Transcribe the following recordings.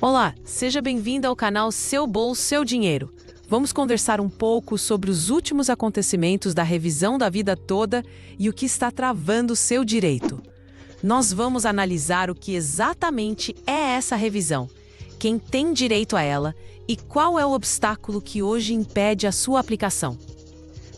Olá, seja bem-vindo ao canal Seu Bolso, Seu Dinheiro. Vamos conversar um pouco sobre os últimos acontecimentos da revisão da vida toda e o que está travando seu direito. Nós vamos analisar o que exatamente é essa revisão, quem tem direito a ela e qual é o obstáculo que hoje impede a sua aplicação.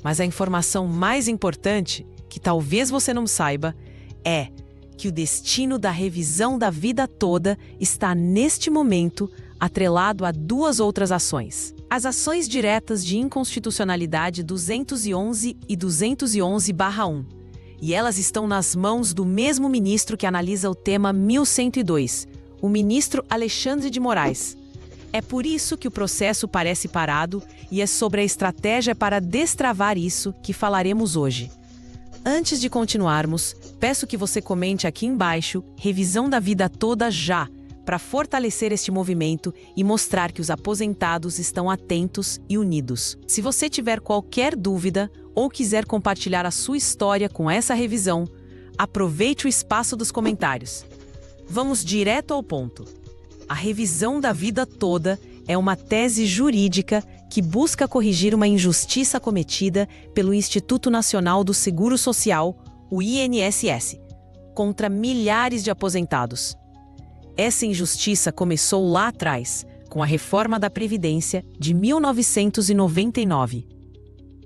Mas a informação mais importante, que talvez você não saiba, é que o destino da revisão da vida toda está, neste momento, atrelado a duas outras ações. As ações diretas de inconstitucionalidade 211 e 211/1. E elas estão nas mãos do mesmo ministro que analisa o tema 1102, o ministro Alexandre de Moraes. É por isso que o processo parece parado e é sobre a estratégia para destravar isso que falaremos hoje. Antes de continuarmos, peço que você comente aqui embaixo revisão da vida toda já, para fortalecer este movimento e mostrar que os aposentados estão atentos e unidos. Se você tiver qualquer dúvida ou quiser compartilhar a sua história com essa revisão, aproveite o espaço dos comentários. Vamos direto ao ponto. A revisão da vida toda é uma tese jurídica que busca corrigir uma injustiça cometida pelo Instituto Nacional do Seguro Social, o INSS, contra milhares de aposentados. Essa injustiça começou lá atrás, com a reforma da Previdência de 1999.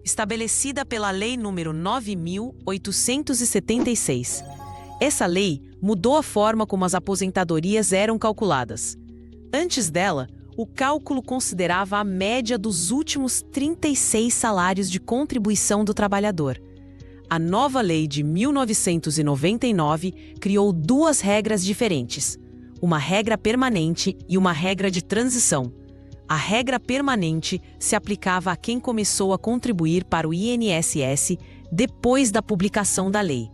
Estabelecida pela Lei nº 9.876. Essa lei mudou a forma como as aposentadorias eram calculadas. Antes dela, o cálculo considerava a média dos últimos 36 salários de contribuição do trabalhador. A nova lei de 1999 criou duas regras diferentes, uma regra permanente e uma regra de transição. A regra permanente se aplicava a quem começou a contribuir para o INSS depois da publicação da lei,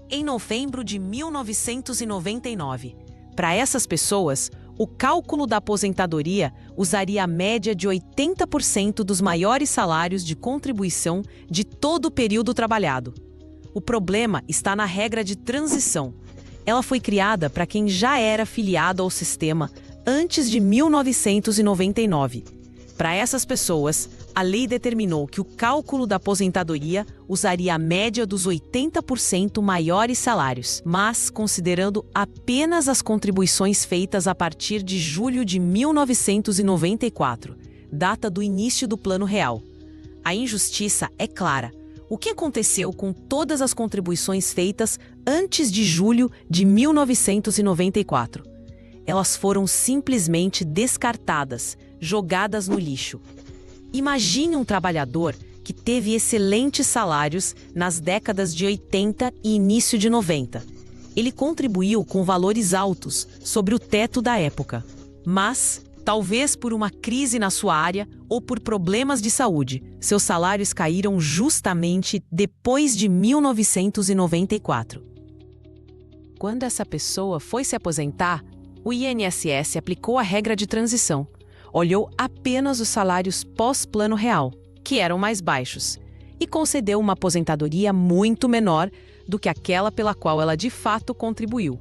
em novembro de 1999. Para essas pessoas, o cálculo da aposentadoria usaria a média de 80% dos maiores salários de contribuição de todo o período trabalhado. O problema está na regra de transição. Ela foi criada para quem já era filiado ao sistema antes de 1999. Para essas pessoas, a lei determinou que o cálculo da aposentadoria usaria a média dos 80% maiores salários, mas considerando apenas as contribuições feitas a partir de julho de 1994, data do início do Plano Real. A injustiça é clara. O que aconteceu com todas as contribuições feitas antes de julho de 1994? Elas foram simplesmente descartadas, jogadas no lixo. Imagine um trabalhador que teve excelentes salários nas décadas de 80 e início de 90. Ele contribuiu com valores altos sobre o teto da época. Mas, talvez por uma crise na sua área ou por problemas de saúde, seus salários caíram justamente depois de 1994. Quando essa pessoa foi se aposentar, o INSS aplicou a regra de transição. Olhou apenas os salários pós-Plano Real, que eram mais baixos, e concedeu uma aposentadoria muito menor do que aquela pela qual ela de fato contribuiu.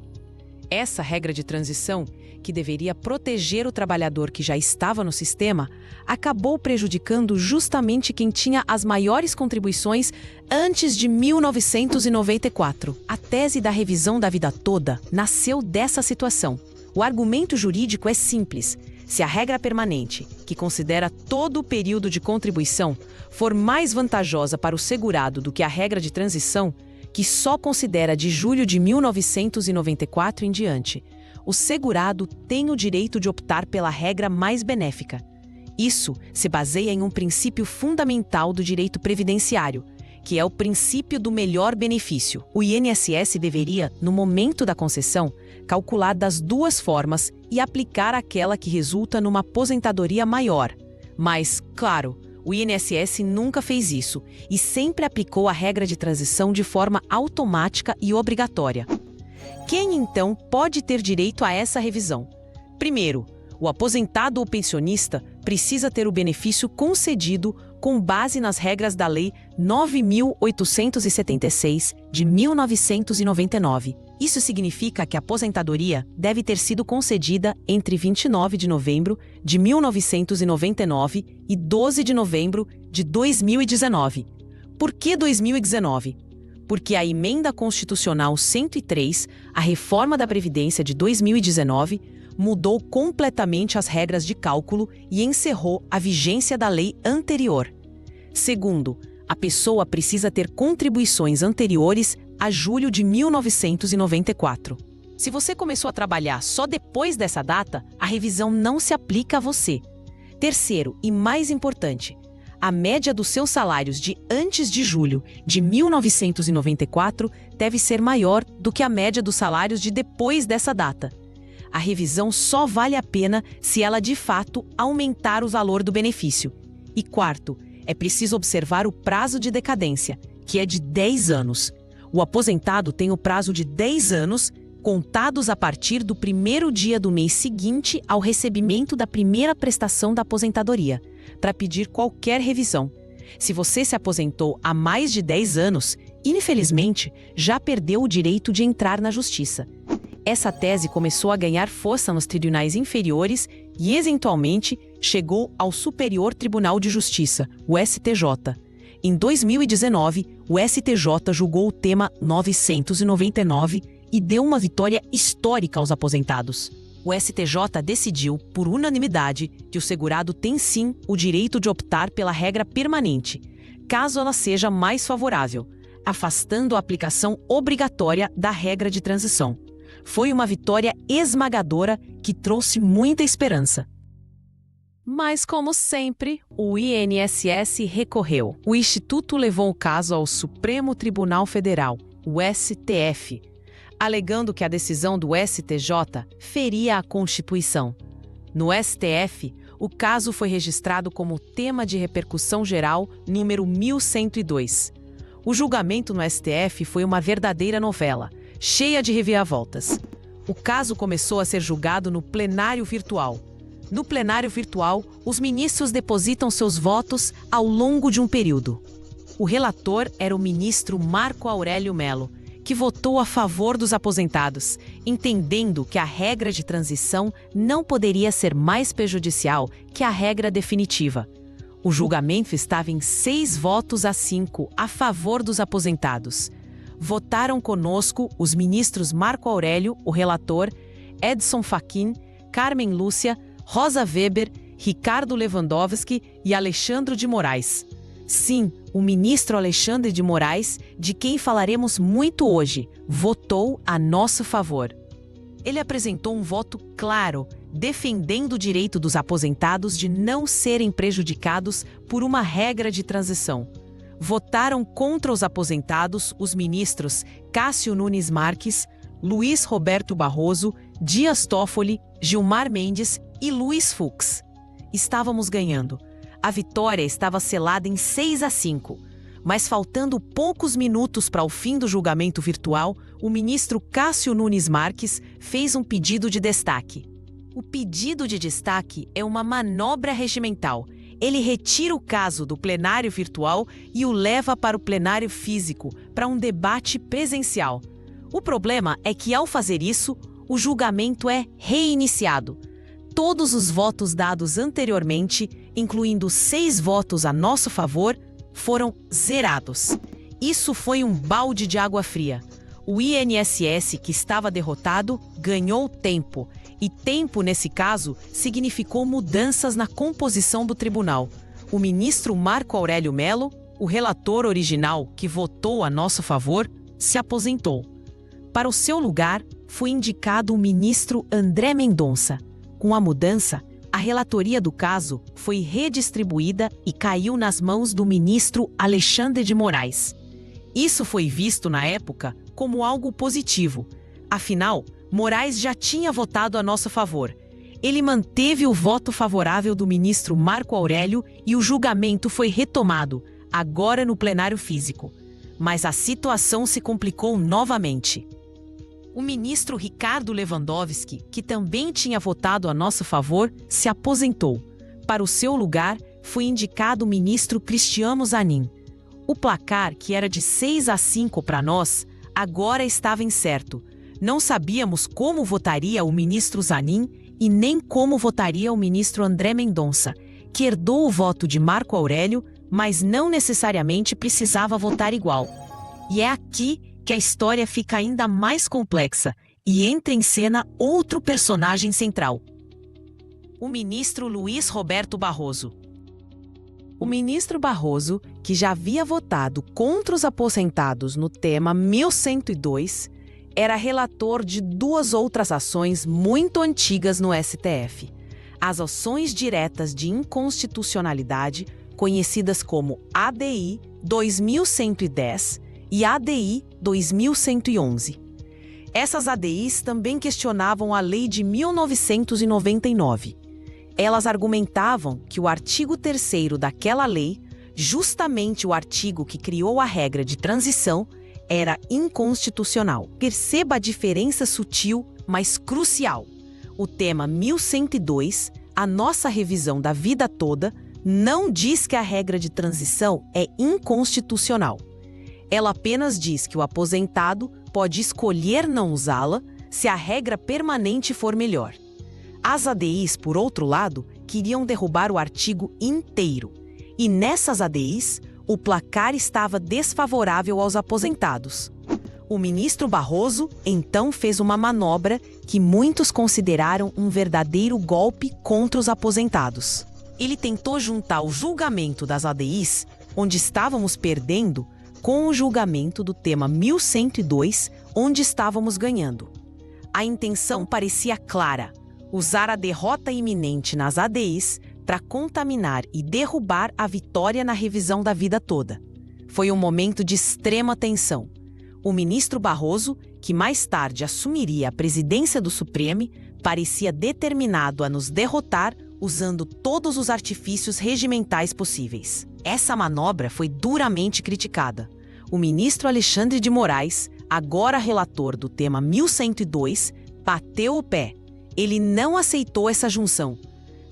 Essa regra de transição, que deveria proteger o trabalhador que já estava no sistema, acabou prejudicando justamente quem tinha as maiores contribuições antes de 1994. A tese da revisão da vida toda nasceu dessa situação. O argumento jurídico é simples. Se a regra permanente, que considera todo o período de contribuição, for mais vantajosa para o segurado do que a regra de transição, que só considera de julho de 1994 em diante, o segurado tem o direito de optar pela regra mais benéfica. Isso se baseia em um princípio fundamental do direito previdenciário, que é o princípio do melhor benefício. O INSS deveria, no momento da concessão, calcular das duas formas e aplicar aquela que resulta numa aposentadoria maior. Mas, claro, o INSS nunca fez isso e sempre aplicou a regra de transição de forma automática e obrigatória. Quem, então, pode ter direito a essa revisão? Primeiro, o aposentado ou pensionista precisa ter o benefício concedido com base nas regras da Lei 9.876, de 1999, Isso significa que a aposentadoria deve ter sido concedida entre 29 de novembro de 1999 e 12 de novembro de 2019. Por que 2019? Porque a Emenda Constitucional 103, a reforma da Previdência de 2019, mudou completamente as regras de cálculo e encerrou a vigência da lei anterior. Segundo, a pessoa precisa ter contribuições anteriores a julho de 1994. Se você começou a trabalhar só depois dessa data, a revisão não se aplica a você. Terceiro, e mais importante, a média dos seus salários de antes de julho de 1994 deve ser maior do que a média dos salários de depois dessa data. A revisão só vale a pena se ela de fato aumentar o valor do benefício. E quarto, é preciso observar o prazo de decadência, que é de 10 anos. O aposentado tem o prazo de 10 anos, contados a partir do primeiro dia do mês seguinte ao recebimento da primeira prestação da aposentadoria, para pedir qualquer revisão. Se você se aposentou há mais de 10 anos, infelizmente, já perdeu o direito de entrar na justiça. Essa tese começou a ganhar força nos tribunais inferiores e, eventualmente, chegou ao Superior Tribunal de Justiça, o STJ. Em 2019, o STJ julgou o tema 999 e deu uma vitória histórica aos aposentados. O STJ decidiu, por unanimidade, que o segurado tem sim o direito de optar pela regra permanente, caso ela seja mais favorável, afastando a aplicação obrigatória da regra de transição. Foi uma vitória esmagadora que trouxe muita esperança. Mas, como sempre, o INSS recorreu. O Instituto levou o caso ao Supremo Tribunal Federal, o STF, alegando que a decisão do STJ feria a Constituição. No STF, o caso foi registrado como tema de repercussão geral número 1102. O julgamento no STF foi uma verdadeira novela, cheia de reviravoltas. O caso começou a ser julgado no plenário virtual. No plenário virtual, os ministros depositam seus votos ao longo de um período. O relator era o ministro Marco Aurélio Mello, que votou a favor dos aposentados, entendendo que a regra de transição não poderia ser mais prejudicial que a regra definitiva. O julgamento estava em 6-5 a favor dos aposentados. Votaram conosco os ministros Marco Aurélio, o relator, Edson Fachin, Carmen Lúcia, Rosa Weber, Ricardo Lewandowski e Alexandre de Moraes. Sim, o ministro Alexandre de Moraes, de quem falaremos muito hoje, votou a nosso favor. Ele apresentou um voto claro, defendendo o direito dos aposentados de não serem prejudicados por uma regra de transição. Votaram contra os aposentados os ministros Cássio Nunes Marques, Luiz Roberto Barroso, Dias Toffoli, Gilmar Mendes e Luiz Fux. Estávamos ganhando. A vitória estava selada em 6-5, mas faltando poucos minutos para o fim do julgamento virtual, o ministro Cássio Nunes Marques fez um pedido de destaque. O pedido de destaque é uma manobra regimental. Ele retira o caso do plenário virtual e o leva para o plenário físico, para um debate presencial. O problema é que, ao fazer isso, o julgamento é reiniciado. Todos os votos dados anteriormente, incluindo 6 votos a nosso favor, foram zerados. Isso foi um balde de água fria. O INSS, que estava derrotado, ganhou tempo. E tempo, nesse caso, significou mudanças na composição do tribunal. O ministro Marco Aurélio Mello, o relator original que votou a nosso favor, se aposentou. Para o seu lugar, foi indicado o ministro André Mendonça. Com a mudança, a relatoria do caso foi redistribuída e caiu nas mãos do ministro Alexandre de Moraes. Isso foi visto, na época, como algo positivo. Afinal, Moraes já tinha votado a nosso favor. Ele manteve o voto favorável do ministro Marco Aurélio e o julgamento foi retomado, agora no plenário físico. Mas a situação se complicou novamente. O ministro Ricardo Lewandowski, que também tinha votado a nosso favor, se aposentou. Para o seu lugar, foi indicado o ministro Cristiano Zanin. O placar, que era de 6-5 para nós, agora estava incerto. Não sabíamos como votaria o ministro Zanin e nem como votaria o ministro André Mendonça, que herdou o voto de Marco Aurélio, mas não necessariamente precisava votar igual. E é aqui que a história fica ainda mais complexa e entra em cena outro personagem central: o ministro Luiz Roberto Barroso. O ministro Barroso, que já havia votado contra os aposentados no tema 1102, era relator de duas outras ações muito antigas no STF. As ações diretas de inconstitucionalidade, conhecidas como ADI 2110 e ADI 2111. Essas ADIs também questionavam a lei de 1999. Elas argumentavam que o artigo 3º daquela lei, justamente o artigo que criou a regra de transição, era inconstitucional. Perceba a diferença sutil, mas crucial. O tema 1102, a nossa revisão da vida toda, não diz que a regra de transição é inconstitucional. Ela apenas diz que o aposentado pode escolher não usá-la se a regra permanente for melhor. As ADIs, por outro lado, queriam derrubar o artigo inteiro. E nessas ADIs, o placar estava desfavorável aos aposentados. O ministro Barroso, então, fez uma manobra que muitos consideraram um verdadeiro golpe contra os aposentados. Ele tentou juntar o julgamento das ADIs, onde estávamos perdendo, com o julgamento do tema 1102, onde estávamos ganhando. A intenção parecia clara: usar a derrota iminente nas ADIs para contaminar e derrubar a vitória na revisão da vida toda. Foi um momento de extrema tensão. O ministro Barroso, que mais tarde assumiria a presidência do Supremo, parecia determinado a nos derrotar usando todos os artifícios regimentais possíveis. Essa manobra foi duramente criticada. O ministro Alexandre de Moraes, agora relator do tema 1102, bateu o pé. Ele não aceitou essa junção.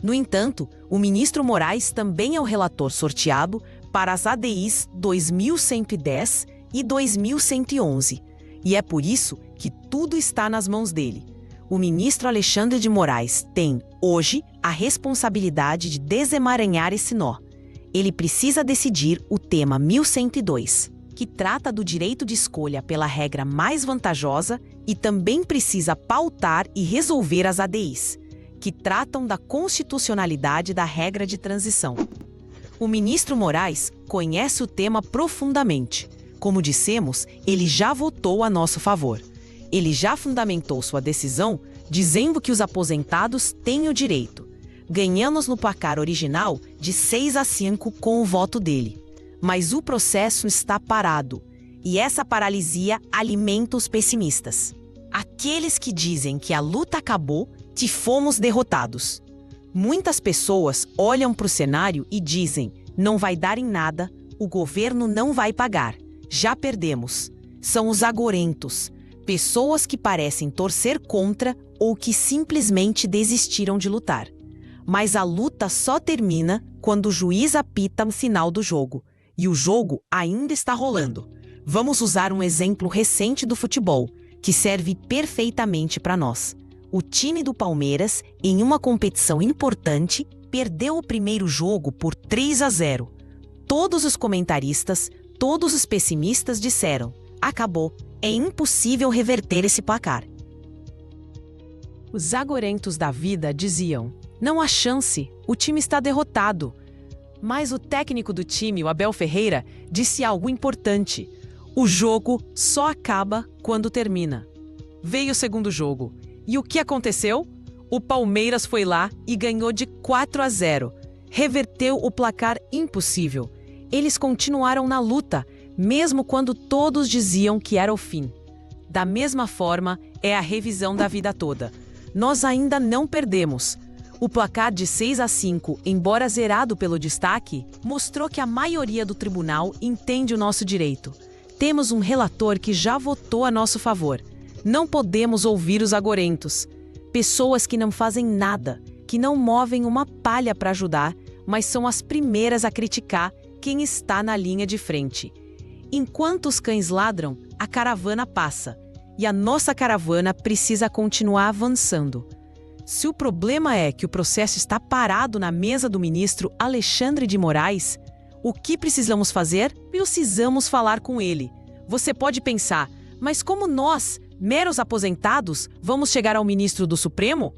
No entanto, o ministro Moraes também é o relator sorteado para as ADIs 2110 e 2111. E é por isso que tudo está nas mãos dele. O ministro Alexandre de Moraes tem, hoje, a responsabilidade de desemaranhar esse nó. Ele precisa decidir o tema 1102, que trata do direito de escolha pela regra mais vantajosa, e também precisa pautar e resolver as ADIs, que tratam da constitucionalidade da regra de transição. O ministro Moraes conhece o tema profundamente. Como dissemos, ele já votou a nosso favor. Ele já fundamentou sua decisão dizendo que os aposentados têm o direito. Ganhamos no placar original de 6-5 com o voto dele. Mas o processo está parado, e essa paralisia alimenta os pessimistas. Aqueles que dizem que a luta acabou, que fomos derrotados. Muitas pessoas olham para o cenário e dizem: não vai dar em nada, o governo não vai pagar, já perdemos. São os agorentos, pessoas que parecem torcer contra ou que simplesmente desistiram de lutar. Mas a luta só termina quando o juiz apita o final do jogo, e o jogo ainda está rolando. Vamos usar um exemplo recente do futebol, que serve perfeitamente para nós. O time do Palmeiras, em uma competição importante, perdeu o primeiro jogo por 3-0. Todos os comentaristas, todos os pessimistas disseram: acabou, é impossível reverter esse placar. Os agorentos da vida diziam: não há chance, o time está derrotado. Mas o técnico do time, o Abel Ferreira, disse algo importante: o jogo só acaba quando termina. Veio o segundo jogo. E o que aconteceu? O Palmeiras foi lá e ganhou de 4-0. Reverteu o placar impossível. Eles continuaram na luta, mesmo quando todos diziam que era o fim. Da mesma forma, é a revisão da vida toda. Nós ainda não perdemos. O placar de 6-5, embora zerado pelo destaque, mostrou que a maioria do tribunal entende o nosso direito. Temos um relator que já votou a nosso favor. Não podemos ouvir os agorentos. Pessoas que não fazem nada, que não movem uma palha para ajudar, mas são as primeiras a criticar quem está na linha de frente. Enquanto os cães ladram, a caravana passa. e a nossa caravana precisa continuar avançando. Se o problema é que o processo está parado na mesa do ministro Alexandre de Moraes, o que precisamos fazer? Precisamos falar com ele. Você pode pensar, mas como nós, meros aposentados, vamos chegar ao ministro do Supremo?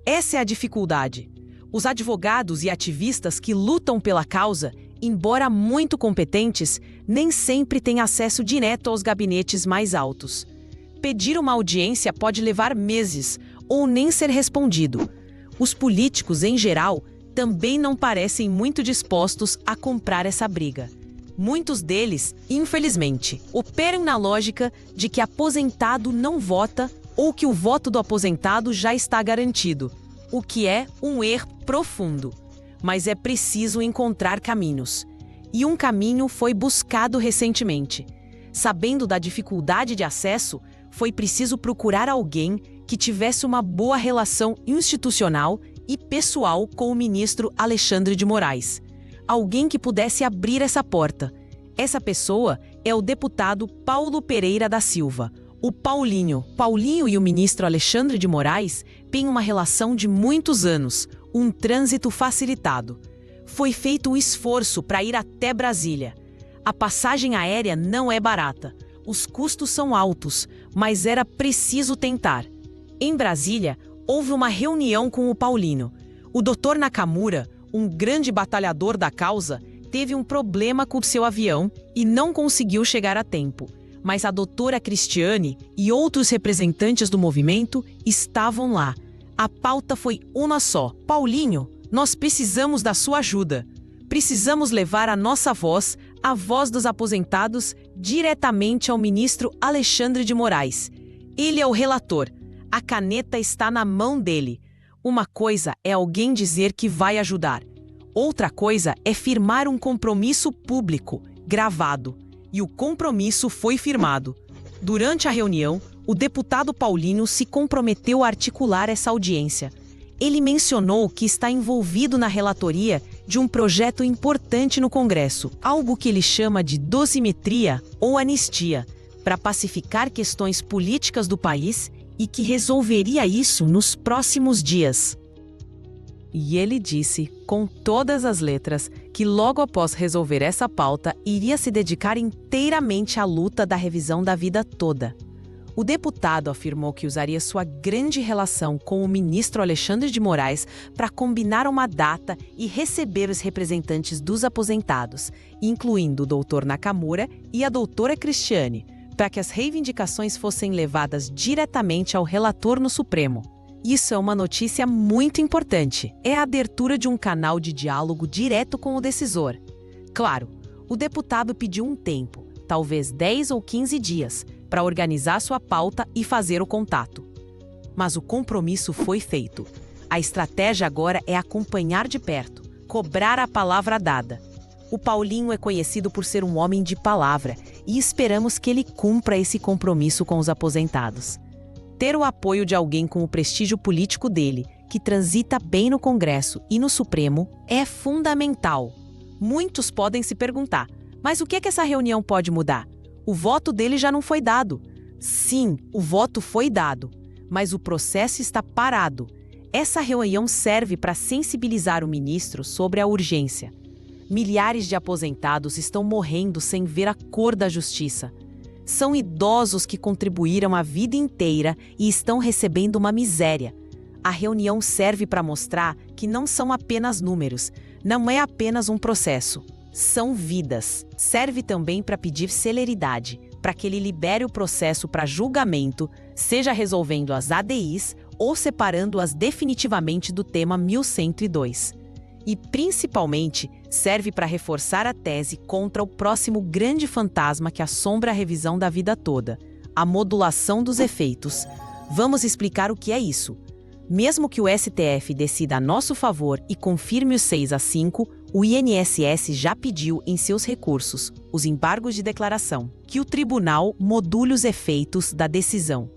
Essa é a dificuldade. Os advogados e ativistas que lutam pela causa, embora muito competentes, nem sempre têm acesso direto aos gabinetes mais altos. Pedir uma audiência pode levar meses ou nem ser respondido. Os políticos, em geral, também não parecem muito dispostos a comprar essa briga. Muitos deles, infelizmente, operam na lógica de que aposentado não vota ou que o voto do aposentado já está garantido, o que é um erro profundo. Mas é preciso encontrar caminhos. E um caminho foi buscado recentemente. Sabendo da dificuldade de acesso, foi preciso procurar alguém que tivesse uma boa relação institucional e pessoal com o ministro Alexandre de Moraes. Alguém que pudesse abrir essa porta. Essa pessoa é o deputado Paulo Pereira da Silva, o Paulinho. Paulinho e o ministro Alexandre de Moraes têm uma relação de muitos anos, um trânsito facilitado. Foi feito um esforço para ir até Brasília. A passagem aérea não é barata, os custos são altos, mas era preciso tentar. Em Brasília, houve uma reunião com o Paulinho. O Dr. Nakamura, um grande batalhador da causa, teve um problema com seu avião e não conseguiu chegar a tempo. Mas a doutora Cristiane e outros representantes do movimento estavam lá. A pauta foi uma só. Paulinho, nós precisamos da sua ajuda. Precisamos levar a nossa voz, a voz dos aposentados, diretamente ao ministro Alexandre de Moraes. Ele é o relator. A caneta está na mão dele. Uma coisa é alguém dizer que vai ajudar. Outra coisa é firmar um compromisso público, gravado. E o compromisso foi firmado. Durante a reunião, o deputado Paulinho se comprometeu a articular essa audiência. Ele mencionou que está envolvido na relatoria de um projeto importante no Congresso, algo que ele chama de dosimetria ou anistia, para pacificar questões políticas do país e que resolveria isso nos próximos dias. E ele disse, com todas as letras, que logo após resolver essa pauta, iria se dedicar inteiramente à luta da revisão da vida toda. O deputado afirmou que usaria sua grande relação com o ministro Alexandre de Moraes para combinar uma data e receber os representantes dos aposentados, incluindo o Dr. Nakamura e a doutora Cristiane, para que as reivindicações fossem levadas diretamente ao relator no Supremo. Isso é uma notícia muito importante. É a abertura de um canal de diálogo direto com o decisor. Claro, o deputado pediu um tempo, talvez 10 ou 15 dias, para organizar sua pauta e fazer o contato. Mas o compromisso foi feito. A estratégia agora é acompanhar de perto, cobrar a palavra dada. O Paulinho é conhecido por ser um homem de palavra e esperamos que ele cumpra esse compromisso com os aposentados. Ter o apoio de alguém com o prestígio político dele, que transita bem no Congresso e no Supremo, é fundamental. Muitos podem se perguntar, mas o que é que essa reunião pode mudar? O voto dele já não foi dado. Sim, o voto foi dado, mas o processo está parado. Essa reunião serve para sensibilizar o ministro sobre a urgência. Milhares de aposentados estão morrendo sem ver a cor da justiça. São idosos que contribuíram a vida inteira e estão recebendo uma miséria. A reunião serve para mostrar que não são apenas números, não é apenas um processo. São vidas. Serve também para pedir celeridade, para que ele libere o processo para julgamento, seja resolvendo as ADIs ou separando-as definitivamente do tema 1102. E, principalmente, serve para reforçar a tese contra o próximo grande fantasma que assombra a revisão da vida toda, a modulação dos efeitos. Vamos explicar o que é isso. Mesmo que o STF decida a nosso favor e confirme o 6-5, o INSS já pediu em seus recursos, os embargos de declaração, que o tribunal module os efeitos da decisão.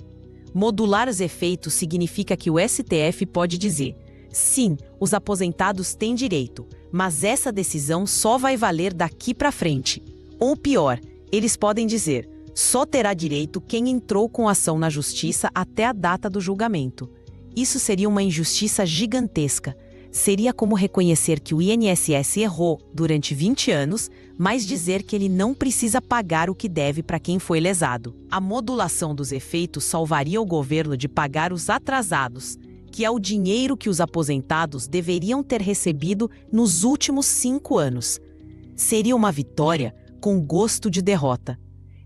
Modular os efeitos significa que o STF pode dizer: sim, os aposentados têm direito, mas essa decisão só vai valer daqui para frente. Ou pior, eles podem dizer: Só terá direito quem entrou com ação na justiça até a data do julgamento. Isso seria uma injustiça gigantesca. Seria como reconhecer que o INSS errou durante 20 anos, mas dizer que ele não precisa pagar o que deve para quem foi lesado. A modulação dos efeitos salvaria o governo de pagar os atrasados, que é o dinheiro que os aposentados deveriam ter recebido nos últimos 5 anos. Seria uma vitória com gosto de derrota.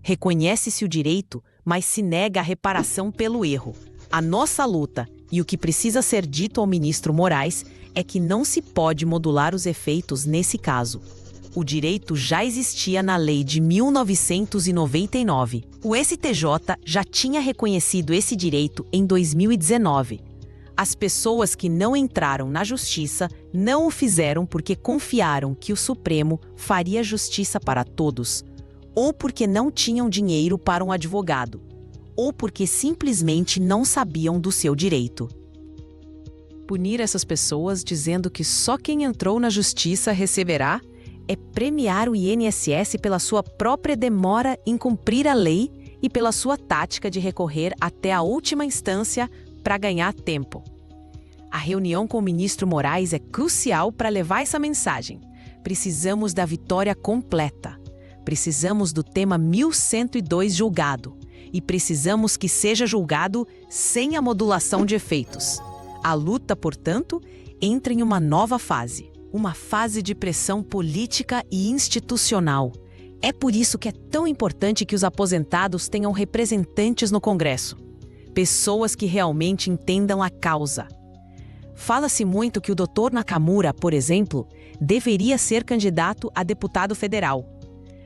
Reconhece-se o direito, mas se nega a reparação pelo erro. A nossa luta, e o que precisa ser dito ao ministro Moraes, é que não se pode modular os efeitos nesse caso. O direito já existia na lei de 1999. O STJ já tinha reconhecido esse direito em 2019. As pessoas que não entraram na justiça não o fizeram porque confiaram que o Supremo faria justiça para todos, ou porque não tinham dinheiro para um advogado, ou porque simplesmente não sabiam do seu direito. Punir essas pessoas dizendo que só quem entrou na justiça receberá é premiar o INSS pela sua própria demora em cumprir a lei e pela sua tática de recorrer até a última instância para ganhar tempo. A reunião com o ministro Moraes é crucial para levar essa mensagem. Precisamos da vitória completa. Precisamos do tema 1102 julgado. E precisamos que seja julgado sem a modulação de efeitos. A luta, portanto, entra em uma nova fase. Uma fase de pressão política e institucional. É por isso que é tão importante que os aposentados tenham representantes no Congresso. Pessoas que realmente entendam a causa. Fala-se muito que o Dr. Nakamura, por exemplo, deveria ser candidato a deputado federal.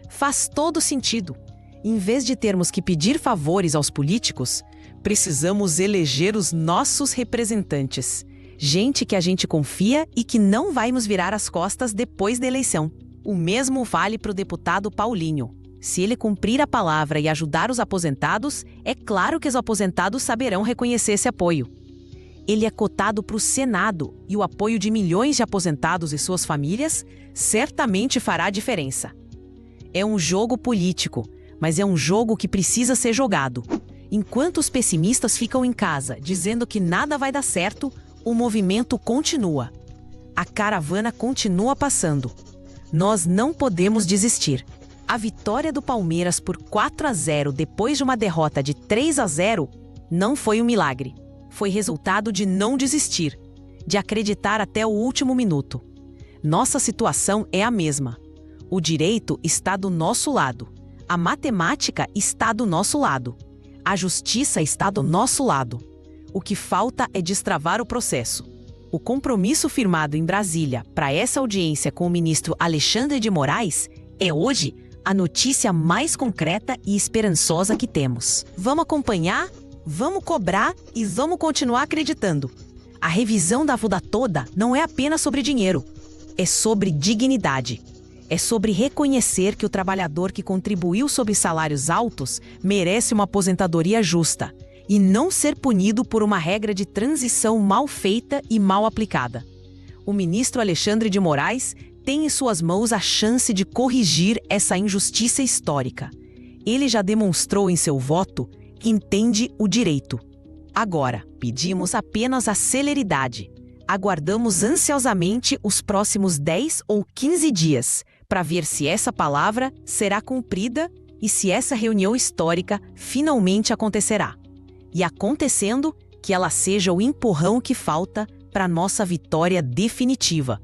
Faz todo sentido. Em vez de termos que pedir favores aos políticos, precisamos eleger os nossos representantes. Gente que a gente confia e que não vai nos virar as costas depois da eleição. O mesmo vale para o deputado Paulinho. Se ele cumprir a palavra e ajudar os aposentados, é claro que os aposentados saberão reconhecer esse apoio. Ele é cotado para o Senado e o apoio de milhões de aposentados e suas famílias certamente fará diferença. É um jogo político, mas é um jogo que precisa ser jogado. Enquanto os pessimistas ficam em casa dizendo que nada vai dar certo, o movimento continua. A caravana continua passando. Nós não podemos desistir. A vitória do Palmeiras por 4-0 depois de uma derrota de 3-0 não foi um milagre. Foi resultado de não desistir, de acreditar até o último minuto. Nossa situação é a mesma. O direito está do nosso lado. A matemática está do nosso lado. A justiça está do nosso lado. O que falta é destravar o processo. O compromisso firmado em Brasília para essa audiência com o ministro Alexandre de Moraes é hoje a notícia mais concreta e esperançosa que temos. Vamos acompanhar, vamos cobrar e vamos continuar acreditando. A revisão da vida toda não é apenas sobre dinheiro. É sobre dignidade. É sobre reconhecer que o trabalhador que contribuiu sob salários altos merece uma aposentadoria justa e não ser punido por uma regra de transição mal feita e mal aplicada. O ministro Alexandre de Moraes tem em suas mãos a chance de corrigir essa injustiça histórica. Ele já demonstrou em seu voto que entende o direito. Agora, pedimos apenas a celeridade. Aguardamos ansiosamente os próximos 10 ou 15 dias para ver se essa palavra será cumprida e se essa reunião histórica finalmente acontecerá. E acontecendo, que ela seja o empurrão que falta para nossa vitória definitiva.